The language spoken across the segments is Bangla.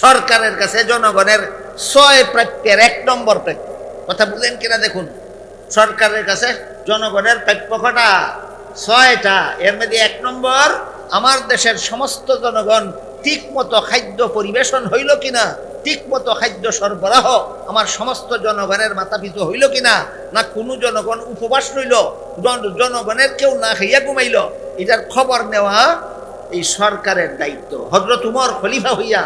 সরকারের কাছে জনগণের ৬ প্রাপ্যের ১ নম্বর প্রাপ্য। কথা বুঝলেন কিনা দেখুন, সরকারের কাছে জনগণের প্রাপ্য কটা? ৬টা। এর মধ্যে ১ নম্বর, আমার দেশের সমস্ত জনগণ ঠিক মতো খাদ্য পরিবেশন হইল কিনা, ঠিক মতো খাদ্য সরবরাহ আমার সমস্ত জনগণের মাথাপিছু হইল কিনা, না কোনো জনগণ উপবাস রইল, জনগণের কেউ না খাইয়া ঘুমাইল, এটার খবর নেওয়া এই সরকারের দায়িত্ব। হযরত উমর খলিফা হইয়া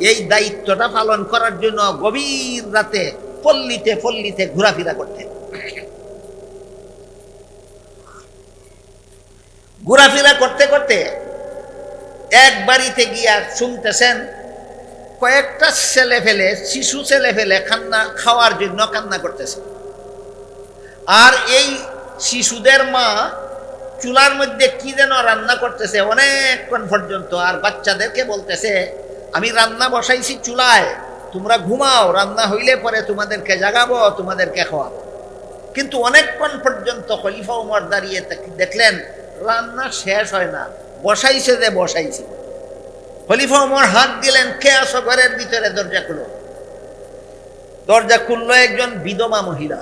এই দায়িত্বটা পালন করার জন্য গভীর রাতে পল্লীতে পল্লীতে ঘোরাফেরা করতেন। ঘোরাফেরা করতে করতে এক বাড়িতে গিয়া শুনতেছেন কয়েকটা ছেলে ফেলে, শিশু ছেলে ফেলে খাওয়ার জন্য কান্না করতেছে। আর এই শিশুদের মা চুলার মধ্যে কি যেন রান্না করতেছে অনেকক্ষণ পর্যন্ত, আর বাচ্চাদেরকে বলতেছে আমি রান্না বসাইছি চুলায়, তোমরা ঘুমাও, রান্না হইলে পরে তোমাদেরকে জাগাবো, তোমাদেরকে খাওয়াবো। কিন্তু অনেকক্ষণ পর্যন্ত খলিফা উমর দাঁড়িয়ে দেখলেন রান্না শেষ হয় না, বসাইছে যে বসাইছে। খলিফা উমর হাত দিলেন, কে আসো ঘরের ভিতরে? দরজা খুলো। দরজা খুললো একজন বিধবা মহিলা।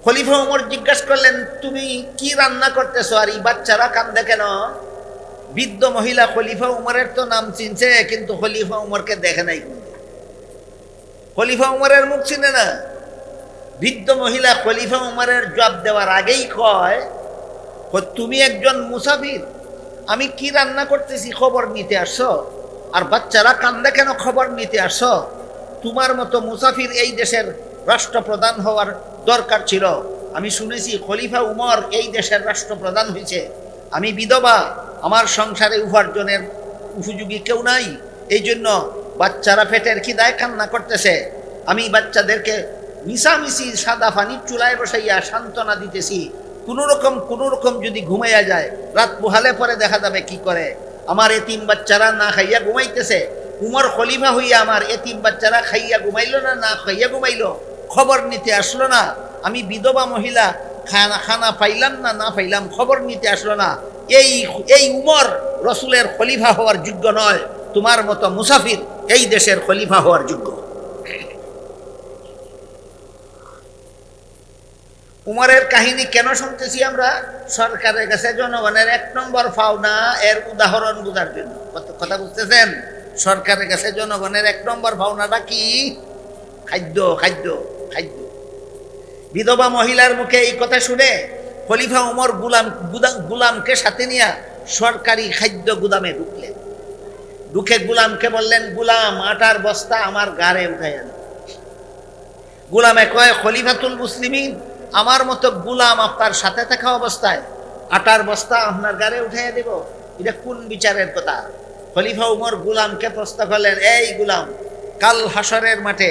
খলিফা উমর জিজ্ঞাসা করলেন, তুমি কি রান্না করতেছো আর এই বাচ্চারা কান্দে কেন? বৃদ্ধ মহিলা খলিফা উমরের তো নাম চিনছে, কিন্তু খলিফা উমরকে দেখে নাই, খলিফা উমরের মুখ চিনে না। বৃদ্ধ মহিলা খলিফা উমরের জবাব দেওয়ার আগেই কয়, তুমি একজন মুসাফির, আমি কি রান্না করতেছি খবর নিতে আসছো, আর বাচ্চারা কান্দে কেন খবর নিতে আসছো? তোমার মতো মুসাফির এই দেশের রাষ্ট্রপ্রধান হওয়ার দরকার ছিল। আমি শুনেছি খলিফা উমর এই দেশের রাষ্ট্রপ্রধান হয়েছে, আমি বিধবা, আমার সংসারে উপার্জনের উপযোগী কেউ নাই, এই জন্য বাচ্চারা পেটের খিদায় কান্না করতেছে। আমি বাচ্চাদেরকে মিশামিশি সাদা পানির চুলায় বসাইয়া সান্ত্বনা দিতেছি, কোনো রকম যদি ঘুমাইয়া যায়, রাত পোহালে পরে দেখা যাবে কি করে। আমার এতিম বাচ্চারা না খাইয়া ঘুমাইতেছে, উমর খলিফা হইয়া আমার এতিম বাচ্চারা খাইয়া ঘুমাইল না খাইয়া ঘুমাইল খবর নিতে আসলো না। আমি বিধবা মহিলা, খানা পাইলাম না পাইলাম খবর নিতে আসলো না। এই উমর রসুলের খলিফা হওয়ার যোগ্য নয়, তোমার মতো মুসাফির এই দেশের খলিফা হওয়ার যোগ্য। উমরের কাহিনী কেন শুনতেছি আমরা? সরকারের কাছে জনগণের ১ নম্বর পাওনা এর উদাহরণ বোঝার জন্য। কথা বুঝতেছেন? সরকারের কাছে জনগণের ১ নম্বর পাওনাটা কি? খাদ্য, খাদ্য, খাদ্য। বিধবা মহিলার মুখে এই কথা শুনে খলিফা উমর গুলামকে সাথে নিয়ে সরকারি খাদ্য গুদামে ঢুকলেন। ঢুকে গুলামকে বললেন, গুলাম আটার বস্তা আমার গাড়ে উঠাইয়া দাও। গুলামে কয়, খলিফাতুল মুসলিমিন, আমার মতো গুলাম আপনার সাথে থাকা অবস্থায় আটার বস্তা আপনার গাড়ে উঠাইয়া দেব? এটা কোন বিচারের কথা? খলিফা উমর গুলামকে প্রশ্ন করলেন, এই গুলাম, কাল হাসরের মাঠে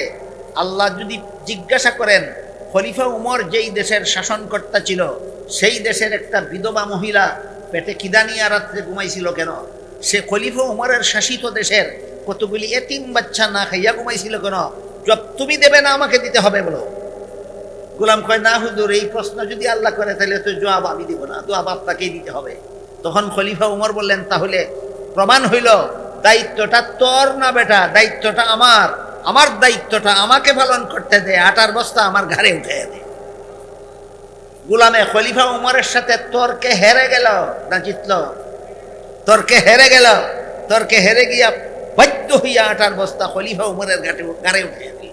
আল্লাহ যদি জিজ্ঞাসা করেন খলিফা উমর যেই দেশের শাসনকর্তা ছিল সেই দেশের একটা বিধবা মহিলা পেটে খিদা নিয়ে রাত্রে ঘুমাইছিল কেন? সে খলিফা উমরের শাসিত দেশের কতগুলি এতিম বাচ্চা না খাইয়া ঘুমাইছিল কেন? জব তুমি দেবে না আমাকে দিতে হবে বলো? গোলাম কয়, না হুজুর, এই প্রশ্ন যদি আল্লাহ করে তাহলে তো জবাব আমি দিব না, জবাব আপনাকেই দিতে হবে। তখন খলিফা উমর বললেন, তাহলে প্রমাণ হইল দায়িত্বটা তোর না বেটা, দায়িত্বটা আমার। আমার দায়িত্বটা আমাকে পালন করতে দে, আটার বস্তা আমার ঘাড়ে উঠে দে। গোলামে খলিফা উমরের সাথে তর্কে হেরে গেল না জিতল? তর্কে হেরে গেল। তর্কে হেরে গিয়া বাধ্য হইয়া আটার বস্তা খলিফা উমরের ঘাড়ে উঠে দিল।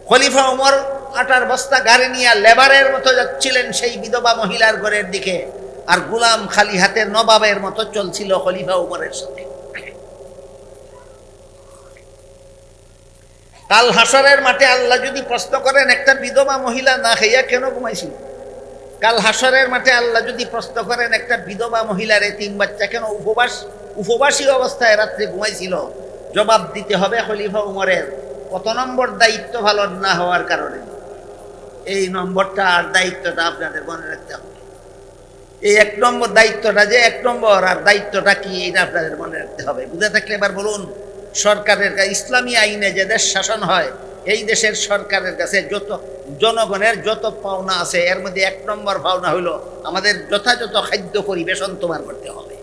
খলিফা উমর আটার বস্তা গাড়ি নিয়ে লেবারের মতো যাচ্ছিলেন সেই বিধবা মহিলার ঘরের দিকে, আর গোলাম খালি হাতে নবাবের মতো চলছিল খলিফা উমরের সাথে। কাল হাসরের মাঠে আল্লাহ যদি প্রশ্ন করেন, একটা বিধবা মহিলা না খাইয়া কেন ঘুমাইছিল? কাল হাসরের মাঠে আল্লাহ যদি প্রশ্ন করেন, একটা বিধবা মহিলার এতিম বাচ্চা কেন উপবাসী অবস্থায় রাত্রে ঘুমাইছিল? জবাব দিতে হবে খলিফা উমরের কত নম্বর দায়িত্ব পালন না হওয়ার কারণে। এই নম্বরটা আর দায়িত্বটা আপনাদের মনে রাখতে হবে। এই ১ নম্বর দায়িত্বটা যে ১ নম্বর, আর দায়িত্বটা কি এটা আপনাদের মনে রাখতে হবে। বুঝে থাকলে এবার বলুন, সরকারের ইসলামী আইনে যে দেশ শাসন হয়, এই দেশের সরকারের কাছে যত জনগণের যত পাওনা আছে এর মধ্যে ১ নম্বর পাওনা হইল আমাদের যথাযথ খাদ্য পরিবেশন তোমার করতে হবে।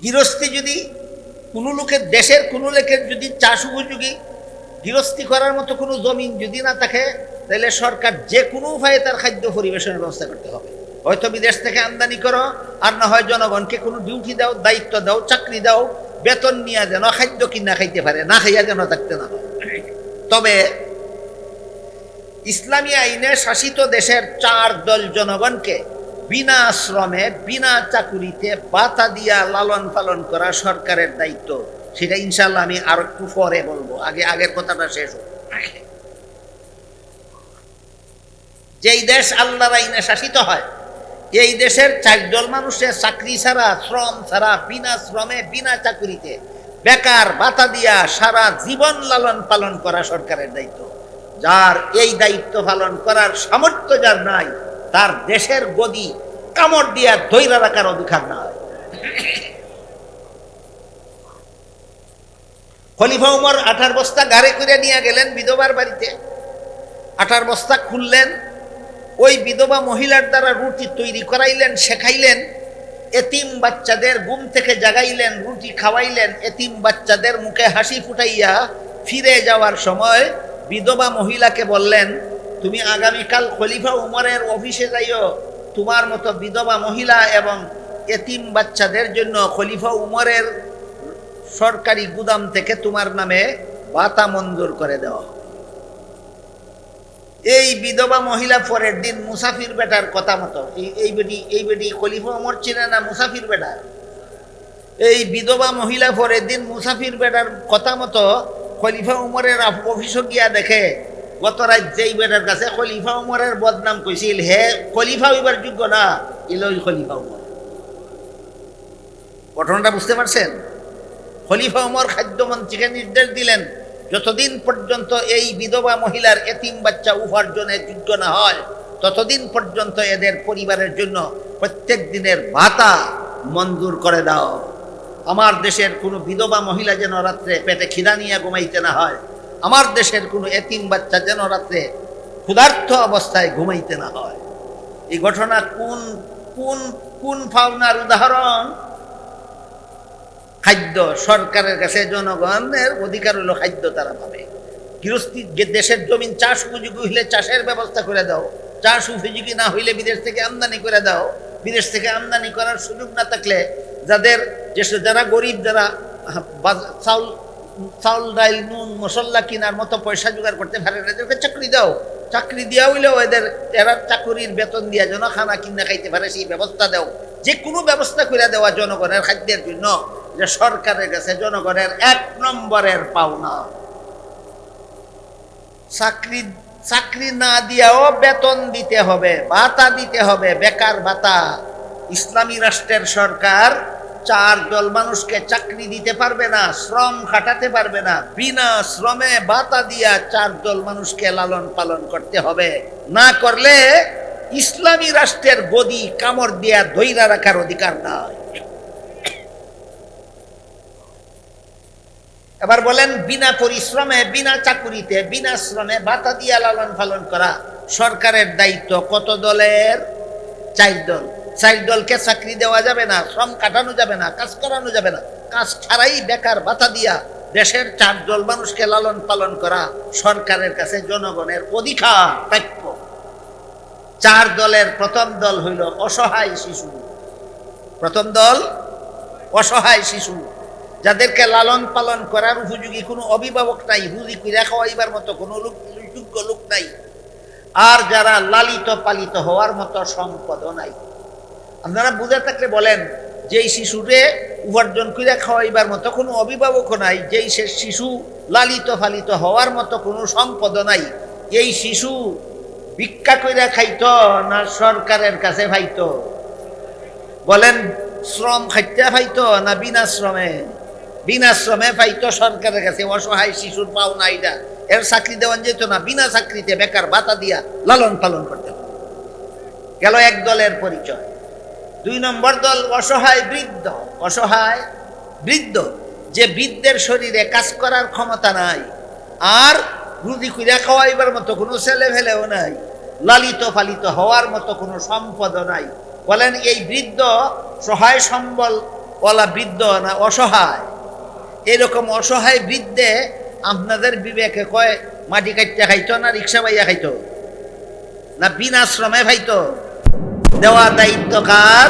গৃহস্থী যদি কোনো লোকের, দেশের কোনো লোকের যদি চাষ উপযোগী গৃহস্থী করার মতো কোনো জমিন যদি না থাকে, তাহলে সরকার যে কোনো উপায়ে তার খাদ্য পরিবেশনের ব্যবস্থা করতে হবে। হয়তো বিদেশ থেকে আমদানি করো, আর না হয় জনগণকে কোনো ডিউটি দাও, দায়িত্ব দাও, চাকরি দাও, বেতন নিয়ে যেন খাদ্য কিনা খাইতে পারে, না খাইয়া যেন থাকতে না হয়। তবে ইসলামী আইনে শাসিত দেশের 4 দল জনগণকে বিনা শ্রমে, বিনা চাকুরিতে ভাতা দিয়া লালন পালন করা সরকারের দায়িত্ব। সেটা ইনশাল্লাহ আমি আর একটু পরে বলবো, আগের কথাটা শেষ হোক। যেই দেশ আল্লাহর আইনে শাসিত হয়, এই দেশের 4 দল মানুষের চাকরি ছাড়া, শ্রম ছাড়া, বিনা শ্রমে, বিনা চাকুরিতে, বেকার ভাতা দিয়া সারা জীবন লালন পালন করা সরকারের দায়িত্ব। যার এই দায়িত্ব পালন করার সামর্থ্য যার নাই, তার দেশের গদি কামড় দিয়া ধৈর্য রাখার অধিকার নাই। খলিফা উমর 18 বস্তা গাড়ি করে নিয়ে গেলেন বিধবার বাড়িতে। 18 বস্তা খুললেন, ওই বিধবা মহিলার দ্বারা রুটি তৈরি করাইলেন, শেখাইলেন। এতিম বাচ্চাদের ঘুম থেকে জাগাইলেন, রুটি খাওয়াইলেন। এতিম বাচ্চাদের মুখে হাসি ফুটাইয়া ফিরে যাওয়ার সময় বিধবা মহিলাকে বললেন, তুমি আগামীকাল খলিফা উমরের অফিসে যাইও, তোমার মতো বিধবা মহিলা এবং এতিম বাচ্চাদের জন্য খলিফা উমরের সরকারি গুদাম থেকে তোমার নামে ভাতা মঞ্জুর করে দেওয়া। এই বিধবা মহিলা পরের দিন মুসাফির বেটার কথা মতো, এই বেটি খলিফা উমর চিনে না, মুসাফির বেটা। এই বিধবা মহিলা পরের দিন মুসাফির বেটার কথা মতো খলিফা উমরের অফিসে গিয়া দেখে, গত রাত যেই বেটার কাছে খলিফা উমরের বদনাম কইছিল, হে খলিফা হইবার যোগ্য না, ইলই খলিফা উমর। ঘটনাটা বুঝতে পারছেন? খলিফা উমর খাদ্যমন্ত্রীকে নির্দেশ দিলেন, যতদিন পর্যন্ত এই বিধবা মহিলার এতিম বাচ্চা উপার্জনের যোগ্য না হয়, ততদিন পর্যন্ত এদের পরিবারের জন্য প্রত্যেক দিনের ভাতা মঞ্জুর করে দাও। আমার দেশের কোনো বিধবা মহিলা যেন রাত্রে পেটে খিদা নিয়ে ঘুমাইতে না হয়, আমার দেশের কোনো এতিম বাচ্চা যেন রাত্রে ক্ষুধার্ত অবস্থায় ঘুমাইতে না হয়। এই ঘটনা কোন কোন কোন পাওনার উদাহরণ? খাদ্য। সরকারের কাছে জনগণের অধিকার হলো খাদ্য তারা পাবে। গৃহস্থী দেশের জমিন চাষ উপযোগী হইলে চাষের ব্যবস্থা করে দাও, চাষ উপযোগী না হইলে বিদেশ থেকে আমদানি করে দাও। বিদেশ থেকে আমদানি করার সুযোগ না থাকলে যারা গরিব, যারা চাউল ডাইল নুন মশলা কেনার মতো পয়সা জোগাড় করতে পারে না, এদেরকে চাকরি দাও। চাকরি দেওয়া হইলেও এরা চাকরির বেতন দিয়া যেন খানা কিনা খাইতে পারে সেই ব্যবস্থা দাও। যে কোনো ব্যবস্থা করে দেওয়া জনগণের খাদ্যের জন্য, যে সরকারের কাছে জনগণের 1 নম্বরের পাওনা। চাকরি না দিয়াও বেতন দিতে হবে, ভাতা দিতে হবে, বেকার ভাতা। ইসলামী রাষ্ট্রের সরকার 4 দল মানুষকে চাকরি দিতে পারবে না, শ্রম খাটাতে পারবে না। বিনা শ্রমে ভাতা দিয়া 4 দল মানুষকে লালন পালন করতে হবে। না করলে ইসলামী রাষ্ট্রের গদি কামড় দিয়া ধৈর্য রাখার অধিকার নাই। এবার বলেন, বিনা পরিশ্রমে, বিনা চাকুরিতে, বিনা শ্রমে ভাতা দিয়া লালন পালন করা সরকারের দায়িত্ব। কত দলের? 4 দল। 4 দলকে চাকরি দেওয়া যাবে না, শ্রম কাটানো যাবে না, কাজ করানো যাবে না। কাজ ছাড়াই বেকার ভাতা দিয়া দেশের 4 দল মানুষকে লালন পালন করা সরকারের কাছে জনগণের অধিকার, প্রাপ্য। 4 দলের প্রথম দল হইল অসহায় শিশু। প্রথম দল অসহায় শিশু, যাদেরকে লালন পালন করার উপযোগী কোনো অভিভাবক নাই, রুজি কইরা খাওয়াইবার মতো কোনো যোগ্য লোক নাই, আর যারা লালিত পালিত হওয়ার মতো সম্পদও নাই। আপনারা বুঝে থাকলে বলেন, যেই শিশুরে উপার্জন কইরা খাওয়াইবার মতো কোনো অভিভাবকও নাই, যেই সে শিশু লালিত পালিত হওয়ার মতো কোনো সম্পদও নাই, এই শিশু ভিক্ষা কইরা খাইতো না সরকারের কাছে পাইতো? বলেন, শ্রম খাইতে পাইতো না বিনা শ্রমে? বিনা শ্রমে পাইতো সরকারের কাছে। অসহায় শিশুর পাওনা এটা, এর চাকরি দেওয়ান যেত না, বিনা চাকরিতে বেকার ভাতা দিয়া লালন পালন করতে হবে। গেল 1 দলের পরিচয়। 2 নম্বর দল অসহায় বৃদ্ধ। অসহায় বৃদ্ধ, যে বৃদ্ধের শরীরে কাজ করার ক্ষমতা নাই, আর রুজি কইরা খাওয়াইবার মতো কোনো ছেলে ফেলেও নাই, লালিত পালিত হওয়ার মতো কোনো সম্পদও নাই। বলেন, এই বৃদ্ধ সহায় সম্বল ওলা বৃদ্ধ না অসহায়, এরকম অসহায় বৃদ্ধে আপনাদের বিবেকে কয় মাটি কাটতে খাইতো না রিক্সা পাইয়া খাইতো না বিনা শ্রমে খাইতো? দেওয়া দায়িত্ব কার?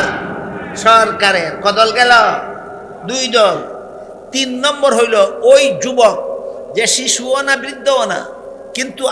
সরকারের। কদল গেল? 2 দল। 3 নম্বর হইল ওই যুবক যে শিশুও না বৃদ্ধও না, কিন্তু